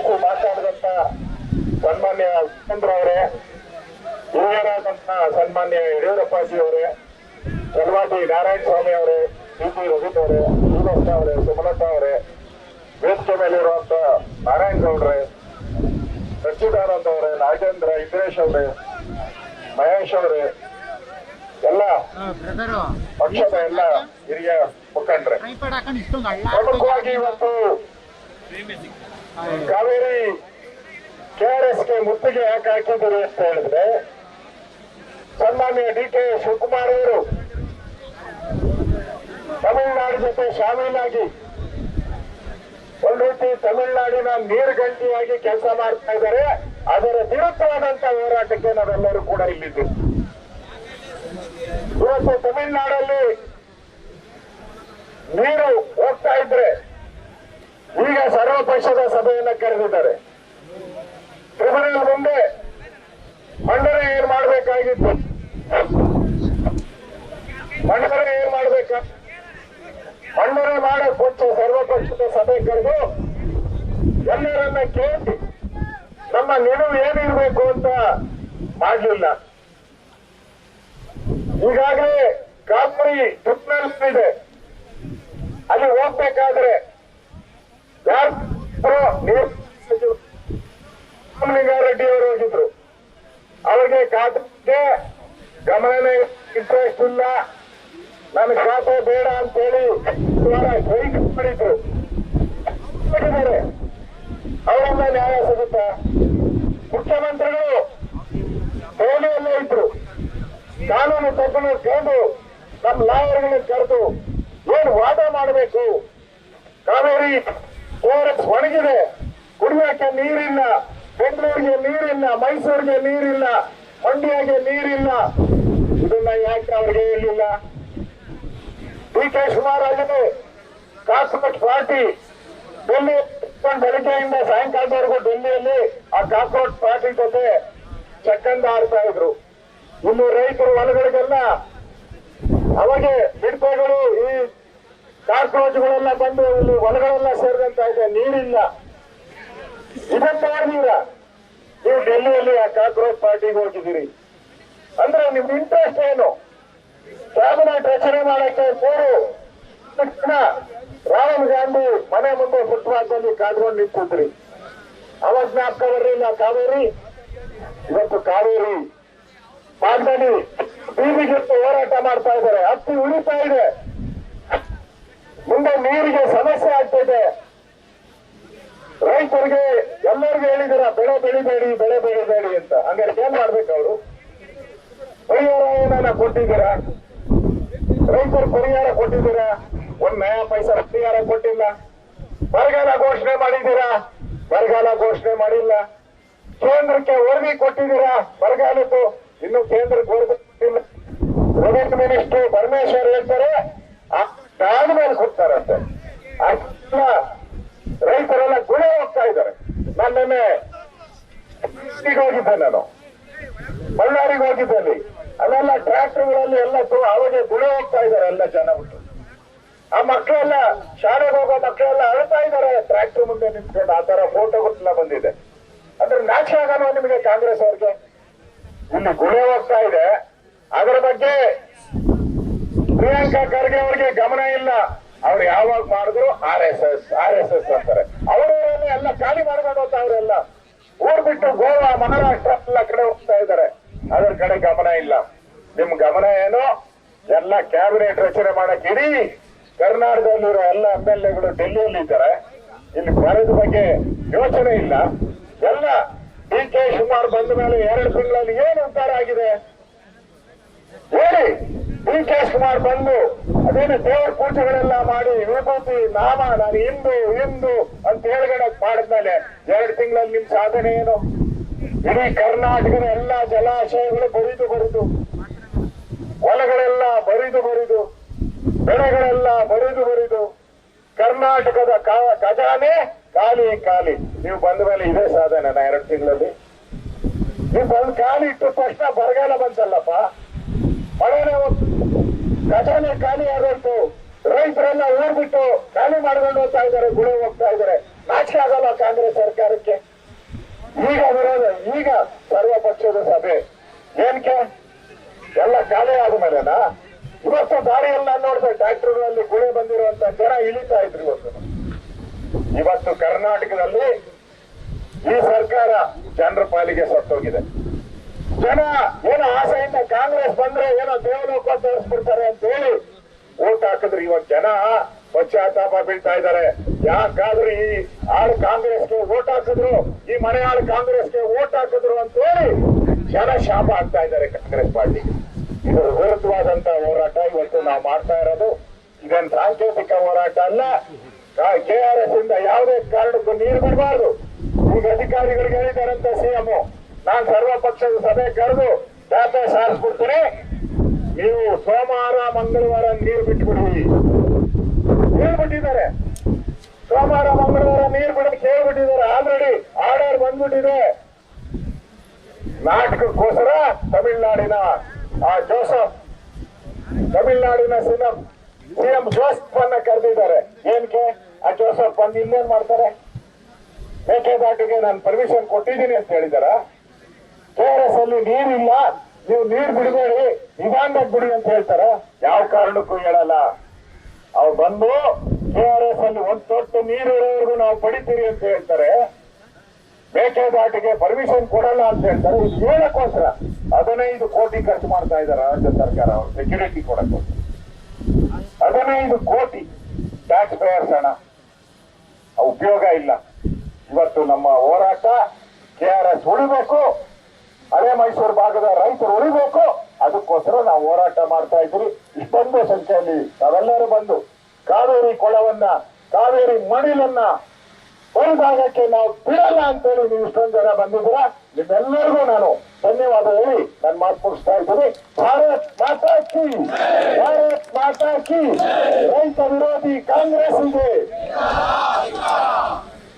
ಉದ್ದೇಶಿಸಿ ಮಾತಾಡಿದಂತ ಸನ್ಮಾನ್ಯ ಉಪೇಂದ್ರ ಅವರೇ, ಹಿರಿಯರಾದಂತ ಸನ್ಮಾನ್ಯ ಯಡಿಯೂರಪ್ಪಾಜಿ ಅವರೇ, ಚಲವಾದಿ ನಾರಾಯಣ ಸ್ವಾಮಿ ಅವರೇ, ಸಿ.ಟಿ. ರವೀಂದ್ರ ಅವರೇ, ಶ್ರೀನಿವಾಸ ಅವರೇ, ಸುಮಲತಾ ಅವರೇ, ವೇದಿಕೆ ಮೇಲಿರುವಂತ ನಾರಾಯಣ ಗೌಡ್ರೆ, ಸಚ್ಚಿದಾನಂದ ಅವರೇ, ನಾಗೇಂದ್ರ, ಇಂದ್ರೇಶ್ ಅವರೇ, ಮಹೇಶ್ ಅವರೇ, ಎಲ್ಲ ಪಕ್ಷದ ಎಲ್ಲ ಹಿರಿಯ ಮುಖಂಡ್ರೆ, ಪ್ರಮುಖವಾಗಿ ಇವತ್ತು ಕಾವೇರಿ ಕೆಆರ್ಎಸ್ಗೆ ಮುತ್ತಿಗೆ ಯಾಕೆ ಹಾಕಿದ್ರು ಅಂತ ಹೇಳಿದ್ರೆ, ಸನ್ಮಾನ್ಯ ಡಿ.ಕೆ. ಶಿವಕುಮಾರ್ ಅವರು ತಮಿಳುನಾಡು ಜೊತೆ ಶಾಮೀಲಾಗಿ ಒಂದು ರೀತಿ ತಮಿಳುನಾಡಿನ ನೀರುಗಂಟಿಯಾಗಿ ಕೆಲಸ ಮಾಡ್ತಾ ಇದ್ದಾರೆ. ಅದರ ವಿರುದ್ಧವಾದಂತ ಹೋರಾಟಕ್ಕೆ ನಾವೆಲ್ಲರೂ ಕೂಡ ಇಲ್ಲಿದ್ದು. ಇವತ್ತು ತಮಿಳುನಾಡಲ್ಲಿ ನೀರು ಹೋಗ್ತಾ ಇದ್ರೆ ಈಗ ಸರ್ವಪಕ್ಷದ ಸಭೆಯನ್ನ ಕರೆದಿದ್ದಾರೆ. ಟ್ರಿಬ್ಯುನಲ್ ಮುಂದೆ ಮಂಡನೆ ಏನ್ ಮಾಡಬೇಕಾಗಿತ್ತು, ಮಂಡನೆ ಏನ್ ಮಾಡ್ಬೇಕ, ಮಂಡನೆ ಮಾಡಕ್ ಮುಂಚೆ ಸರ್ವಪಕ್ಷದ ಸಭೆ ಕರೆದು ಎಲ್ಲರನ್ನ ಕೇಳಿ ನಮ್ಮ ನಿಲುವು ಏನಿರ್ಬೇಕು ಅಂತ ಮಾಡ್ಲಿಲ್ಲ. ಈಗಾಗಲೇ ಕಾಪುರಿ ಟ್ರಿಬ್ಯುನಲ್ ಇದೆ, ಅಲ್ಲಿ ಹೋಗ್ಬೇಕಾದ್ರೆ ಯಾರು ಲಿಂಗಾರೆಡ್ಡಿ ಅವರು ಹೋಗಿದ್ರು. ಅವ್ರಿಗೆ ಖಾತೆ ಗಮನನೇ ಇಂಟ್ರೆಸ್ಟ್ ಇಲ್ಲ, ನನ್ನ ಖಾತೆ ಬೇಡ ಅಂತೇಳಿ ಸ್ಟ್ರೈಕ್ ಮಾಡಿದ್ರು. ಅವರಿಂದ ನ್ಯಾಯ ಸಿಗುತ್ತಾ? ಮುಖ್ಯಮಂತ್ರಿಗಳು ದೆಹಲಿಯಲ್ಲೇ ಇದ್ರು, ಕಾನೂನು ತಜ್ಞರು ಕೇಳು, ನಮ್ಮ ಲಾಯರ್ಗಳನ್ನ ಕರೆದು ಏನು ವಾದ ಮಾಡಬೇಕು, ಕಾವೇರಿ ಕೆಆರ್ಎಸ್ ಒಣಗಿದೆ, ಕುಡಿಯೋಕೆ ನೀರಿಲ್ಲ, ಬೆಂಗಳೂರಿಗೆ ನೀರಿಲ್ಲ, ಮೈಸೂರಿಗೆ ನೀರಿಲ್ಲ, ಮಂಡ್ಯಗೆ ನೀರಿಲ್ಲ, ಇದನ್ನ ಯಾಕೆ ಅವ್ರಿಗೆ ಹೇಳಿಲ್ಲ? ಡಿ.ಕೆ. ಶಿವರಾಜನೇ ಕಾಕ್ರೋಚ್ ಪಾರ್ಟಿ ಡೆಲ್ಲಿ ಬೆಳಿಗ್ಗೆಯಿಂದ ಸಾಯಂಕಾಲದವರೆಗೂ ಡೆಲ್ಲಿಯಲ್ಲಿ ಆ ಕಾಕ್ರೋಚ್ ಪಾರ್ಟಿ ಜೊತೆ ಚಕ್ಕಂದ ಆಡ್ತಾ ಇದ್ರು. ಇನ್ನು ರೈತರು ಹೊಲಗಳಿಗೆಲ್ಲ ಅವಾಗೆ ಬಿಡ್ತೆಗಳು, ಈ ಕಾಕ್ರೋಚ್ಗಳೆಲ್ಲ ಬಂದು ಇಲ್ಲಿ ಹೊಲಗಳೆಲ್ಲ ಸೇರಿದಂತ ಇದೆ, ನೀರಿಲ್ಲ. ಇದನ್ನ ಮಾಡಿದೀರ ನೀವು ಡೆಲ್ಲಿಯಲ್ಲಿ ಆ ಕಾಕ್ರೋಚ್ ಪಾರ್ಟಿಗೆ ಹೋಗಿದ್ದೀರಿ ಅಂದ್ರೆ ನಿಮ್ ಇಂಟ್ರೆಸ್ಟ್ ಏನು? ಕ್ಯಾಬಿನೆಟ್ ರಚನೆ ಮಾಡಕ್ಕೆ ರಾಹುಲ್ ಗಾಂಧಿ ಮನೆ ಮುಂದೆ ಫುಟ್ಪಾತ್ನಲ್ಲಿ ಕಾದ್ಕೊಂಡು ನಿಂತಿದ್ರಿ. ಅವಾಗ ಜ್ಞಾಪಕ ಬರಲಿಲ್ಲ ಕಾವೇರಿ. ಇವತ್ತು ಕಾವೇರಿ ಭಾಗದಲ್ಲಿ ಬೀದಿಗೆತ್ತು ಹೋರಾಟ ಮಾಡ್ತಾ ಇದ್ದಾರೆ, ಹತ್ತಿ ಉಳಿತಾ ಇದೆ, ಮುಂದೆ ನೀರಿಗೆ ಸಮಸ್ಯೆ ಆಗ್ತಿದೆ. ರೈತರಿಗೆ ಎಲ್ಲರಿಗೂ ಹೇಳಿದಿರ ಬೆಳೆ ಬೆಳಿಬೇಡಿ, ಬೆಳೆ ಬೆಳಿಬೇಡಿ ಅಂತ. ಹಂಗಾರೆ ಏನ್ ಮಾಡ್ಬೇಕು? ಅವರು ಪರಿಹಾರ ಏನಾರ ಕೊಟ್ಟಿದ್ದೀರಾ? ರೈತರು ಪರಿಹಾರ ಕೊಟ್ಟಿದ್ದೀರಾ? ಒಂದ್ ನಯಾ ಪೈಸಾ ಪರಿಹಾರ ಕೊಟ್ಟಿಲ್ಲ. ಬರಗಾಲ ಘೋಷಣೆ ಮಾಡಿದ್ದೀರಾ? ಬರಗಾಲ ಘೋಷಣೆ ಮಾಡಿಲ್ಲ. ಕೇಂದ್ರಕ್ಕೆ ವರದಿ ಕೊಟ್ಟಿದ್ದೀರಾ ಬರಗಾಲದ್ದು? ಇನ್ನು ಕೇಂದ್ರಕ್ಕೆ ವರದಿ ಕೊಟ್ಟಿಲ್ಲ. ರೆವಿನ್ಯೂ ಮಿನಿಸ್ಟರ್ ಪರಮೇಶ್ವರ್ ಹೇಳ್ತಾರೆ ಆದ್ಮೇಲೆ ಕೊಡ್ತಾರಂತೆ. ರೈತರೆಲ್ಲ ಗುಳೆ ಹೋಗ್ತಾ ಇದ್ದಾರೆ. ನಾನು ನಿನ್ನೆ ಹೋಗಿದ್ದೆ, ನಾನು ಬಳ್ಳಾರಿಗೆ ಹೋಗಿದ್ದಲ್ಲಿ, ಅಲ್ಲೆಲ್ಲ ಟ್ರ್ಯಾಕ್ಟರ್ಗಳಲ್ಲಿ ಎಲ್ಲ ಅವಾಗ ಗುಳೆ ಹೋಗ್ತಾ ಇದ್ದಾರೆ ಎಲ್ಲ ಜನ ಬಿಟ್ಟು. ಆ ಮಕ್ಕಳೆಲ್ಲ ಶಾಲೆಗೆ ಹೋಗೋ ಮಕ್ಕಳೆಲ್ಲ ಅಳ್ತಾ ಇದ್ದಾರೆ ಟ್ರ್ಯಾಕ್ಟರ್ ಮುಂದೆ ನಿಂತ್ಕೊಂಡು. ಆ ತರ ಫೋಟೋಗಳೆಲ್ಲ ಬಂದಿದೆ. ಅಂದ್ರೆ ನಾಚಿಕೆ ಆಗಲ್ವಾ ನಿಮಗೆ ಕಾಂಗ್ರೆಸ್ ಅವ್ರಿಗೆ? ಇಲ್ಲಿ ಗುಳೆ ಹೋಗ್ತಾ ಇದೆ, ಅದರ ಬಗ್ಗೆ ಪ್ರಿಯಾಂಕಾ ಖರ್ಗೆ ಅವ್ರಿಗೆ ಗಮನ ಇಲ್ಲ. ಅವ್ರು ಯಾವಾಗ ಮಾಡಿದ್ರು RSS ಅಂತಾರೆ. ಅವರವರೆಲ್ಲ ಎಲ್ಲ ಖಾಲಿ ಮಾಡ್ಕೊಂಡು ಹೋಗ್ತಾ ಅವರೆಲ್ಲ ಊರ್ ಬಿಟ್ಟು ಗೋವಾ, ಮಹಾರಾಷ್ಟ್ರ ಎಲ್ಲ ಕಡೆ ಹೋಗ್ತಾ ಇದ್ದಾರೆ. ಅದರ ಕಡೆ ಗಮನ ಇಲ್ಲ. ನಿಮ್ ಗಮನ ಏನು? ಎಲ್ಲ ಕ್ಯಾಬಿನೆಟ್ ರಚನೆ ಮಾಡಕ್ ಇಡೀ ಕರ್ನಾಟಕದಲ್ಲಿರೋ ಎಲ್ಲ MLAಗಳು ಡೆಲ್ಲಿಯಲ್ಲಿ ಇದ್ದಾರೆ. ಇಲ್ಲಿ ಬರದ ಬಗ್ಗೆ ಯೋಚನೆ ಇಲ್ಲ. ಎಲ್ಲ ಡಿ.ಕೆ. ಶಿವಕುಮಾರ್ ಬಂದ ಮೇಲೆ 2 ತಿಂಗಳಲ್ಲಿ ಏನು ಉದ್ಧಾರ ಆಗಿದೆ ಹೇಳಿ? ಡಿ.ಕೆ. ಶಿವಕುಮಾರ್ ಬಂದು ಅದೇನು ದೇವರ ಪೂಜೆಗಳೆಲ್ಲ ಮಾಡಿ ವಿಭೂತಿ ನಾಮ ನಾನು ಹಿಂದೂ ಅಂತ ಹೇಳ್ಗಡಕ್ ಮಾಡಿದ್ಮೇಲೆ 2 ತಿಂಗಳಲ್ಲಿ ನಿಮ್ ಸಾಧನೆ ಏನು? ಇಡೀ ಕರ್ನಾಟಕದ ಎಲ್ಲಾ ಜಲಾಶಯಗಳು ಬರಿದು ಹೊಲಗಳೆಲ್ಲ ಬರಿದು ಬೆಳೆಗಳೆಲ್ಲ ಬರಿದು ಕರ್ನಾಟಕದ ಖಜಾನೆ ಖಾಲಿ. ನೀವು ಬಂದ ಮೇಲೆ ಇದೇ ಸಾಧನೆ 2 ತಿಂಗಳಲ್ಲಿ? ನೀವು ಬಂದು ಖಾಲಿ ಇಟ್ಟು ತಕ್ಷಣ ಬರಗಾಲ ಬಂತಲ್ಲಪ್ಪ, ಮಳೆನೇ ಖಜಾನೆ ಖಾಲಿ ಆಗೋಯ್ತು. ರೈತರೆಲ್ಲ ಊರ್ ಬಿಟ್ಟು ಖಾಲಿ ಮಾಡ್ಕೊಂಡು ಹೋಗ್ತಾ ಇದ್ದಾರೆ, ಗುಳೆ ಹೋಗ್ತಾ ಇದ್ದಾರೆ. ನಾಚಿಕೆ ಆಗಲ್ಲ ಕಾಂಗ್ರೆಸ್ ಸರ್ಕಾರಕ್ಕೆ? ಈಗ ವಿರೋಧ, ಈಗ ಸರ್ವಪಕ್ಷದ ಸಭೆ ಏನಕ್ಕೆ? ಎಲ್ಲ ಖಾಲಿ ಆದ್ಮೇಲೆನಾ? ಇವತ್ತು ದಾರಿಯೆಲ್ಲ ನೋಡಿದ್ರೆ ಟ್ರ್ಯಾಕ್ಟರ್ಗಳಲ್ಲಿ ಗುಳೆ ಬಂದಿರುವಂತ ಜನ ಇಳಿತಾ ಇದ್ರು. ಇವತ್ತು ಕರ್ನಾಟಕದಲ್ಲಿ ಈ ಸರ್ಕಾರ ಜನರ ಪಾಲಿಗೆ ಸತ್ತೋಗಿದೆ. ಜನ ಏನೋ ಆಸೆಯಿಂದ ಕಾಂಗ್ರೆಸ್ ಬಂದ್ರೆ ಏನೋ ದೇವಲೋಕ ತೋರಿಸ್ಬಿಡ್ತಾರೆ ಅಂತ ಹೇಳಿ ಓಟ್ ಹಾಕಿದ್ರು. ಇವಾಗ ಜನ ಪಶ್ಚಾತ್ತಾಪ ಬೀಳ್ತಾ ಇದ್ದಾರೆ. ಯಾಕಾದ್ರೂ ಈ ಆಳು ಕಾಂಗ್ರೆಸ್ಗೆ ಓಟ್ ಹಾಕಿದ್ರು, ಈ ಮನೆ ಆಳು ಕಾಂಗ್ರೆಸ್ಗೆ ಓಟ್ ಹಾಕಿದ್ರು ಅಂತ ಹೇಳಿ ಜನ ಶಾಪ ಆಗ್ತಾ ಇದ್ದಾರೆ ಕಾಂಗ್ರೆಸ್ ಪಾರ್ಟಿಗೆ. ಇದರ ವಿರುದ್ಧವಾದಂತ ಹೋರಾಟ ಇವತ್ತು ನಾವು ಮಾಡ್ತಾ ಇರೋದು. ಇದೇನು ಸಾಂಕೇತಿಕ ಹೋರಾಟ ಅಲ್ಲ. KRS ಇಂದ ಯಾವುದೇ ಕಾರಣಕ್ಕೂ ನೀರು ಬಿಡಬಾರ್ದು. ಈಗ ಅಧಿಕಾರಿಗಳಿಗೆ ಹೇಳಿದಾರಂತ CM, ನಾನ್ ಸರ್ವಪಕ್ಷದ ಸಭೆ ಕರೆದು ಡಾಟಾ ಸಾರಿಸ್ಬಿಡ್ತೀನಿ, ನೀವು ಸೋಮವಾರ ಮಂಗಳವಾರ ನೀರು ಬಿಟ್ಬಿಡಿ. ಹೇಳ್ಬಿಟ್ಟಿದ್ದಾರೆ, ಸೋಮವಾರ ಮಂಗಳವಾರ ನೀರು ಬಿಡಕ್ಕೆ ಹೇಳ್ಬಿಟ್ಟಿದ್ದಾರೆ. ಆಲ್ರೆಡಿ ಆರ್ಡರ್ ಬಂದ್ಬಿಟ್ಟಿದೆ. ನಾಟಕಕ್ಕೋಸ್ಕರ ತಮಿಳುನಾಡಿನ ಜೋಸಫ್, ತಮಿಳುನಾಡಿನ CM ಜೋಸಫ್ ಅನ್ನ ಕರೆದಿದ್ದಾರೆ. ಏನಕ್ಕೆ? ಆ ಜೋಸಫ್ ಬಂದು ಇನ್ನೇನ್ ಮಾಡ್ತಾರೆ? ಮೇಕೆದಾಟಿಗೆ ನಾನು ಪರ್ಮಿಷನ್ ಕೊಟ್ಟಿದ್ದೀನಿ ಅಂತ ಹೇಳಿದಾರ? KRS ಅಲ್ಲಿ ನೀರಿಲ್ಲ, ನೀವು ನೀರು ಬಿಡಬೇಡಿ, ನಿಧಾನವಾಗಿ ಬಿಡಿ ಅಂತ ಹೇಳ್ತಾರ? ಯಾವ ಕಾರಣಕ್ಕೂ ಹೇಳಲ್ಲ. ಅವ್ರು ಬಂದು KRS ಅಲ್ಲಿ ಒಂದ್ ತೊಟ್ಟು ನೀರು ಇರೋವರೆಗೂ ನಾವು ಪಡಿತೀರಿ ಅಂತ ಹೇಳ್ತಾರೆ. ಮೇಕೆದಾಟಿಗೆ ಪರ್ಮಿಷನ್ ಕೊಡಲ್ಲ ಅಂತ ಹೇಳ್ತಾರೆ. ಇದು ಹೇಳಕ್ಕೋಸ್ಕರ 15 ಕೋಟಿ ಖರ್ಚು ಮಾಡ್ತಾ ಇದ್ದಾರೆ ರಾಜ್ಯ ಸರ್ಕಾರ ಅವ್ರು ಸೆಕ್ಯೂರಿಟಿ ಕೊಡಕ್ಕೋಸ್ಕರ. 15 ಕೋಟಿ ಟ್ಯಾಕ್ಸ್ ಪೇಯರ್ಸ್ ಹಣ, ಉಪಯೋಗ ಇಲ್ಲ. ಇವತ್ತು ನಮ್ಮ ಹೋರಾಟ KRS ಉಳಿಬೇಕು, ಹಳೆ ಮೈಸೂರು ಭಾಗದ ರೈತರು ಉಳಿಬೇಕು, ಅದಕ್ಕೋಸ್ಕರ ನಾವು ಹೋರಾಟ ಮಾಡ್ತಾ ಇದ್ದೀವಿ. ಇಷ್ಟೊಂದು ಸಂಖ್ಯೆಯಲ್ಲಿ ನಾವೆಲ್ಲರೂ ಬಂದು ಕಾವೇರಿ ಕೊಳವನ್ನ, ಕಾವೇರಿ ಮಡಿಲನ್ನ ಬರಿದಾಗಕ್ಕೆ ನಾವು ಬಿಡಲ್ಲ ಅಂತೇಳಿ ನೀವು ಇಷ್ಟೊಂದು ಜನ ಬಂದಿದ್ದೀರಾ. ನಿಮ್ಮೆಲ್ಲರಿಗೂ ನಾನು ಧನ್ಯವಾದ ಹೇಳಿ ನಾನು ಮಾತು ಮುಗಿಸ್ತಾ ಇದ್ದೀನಿ. ಭಾರತ್ ಮಾತಾ ಕಿ, ಭಾರತ್ ಮಾತಾ ಕಿ. ರೈತ ವಿರೋಧಿ ಕಾಂಗ್ರೆಸ್ ಇದೆ.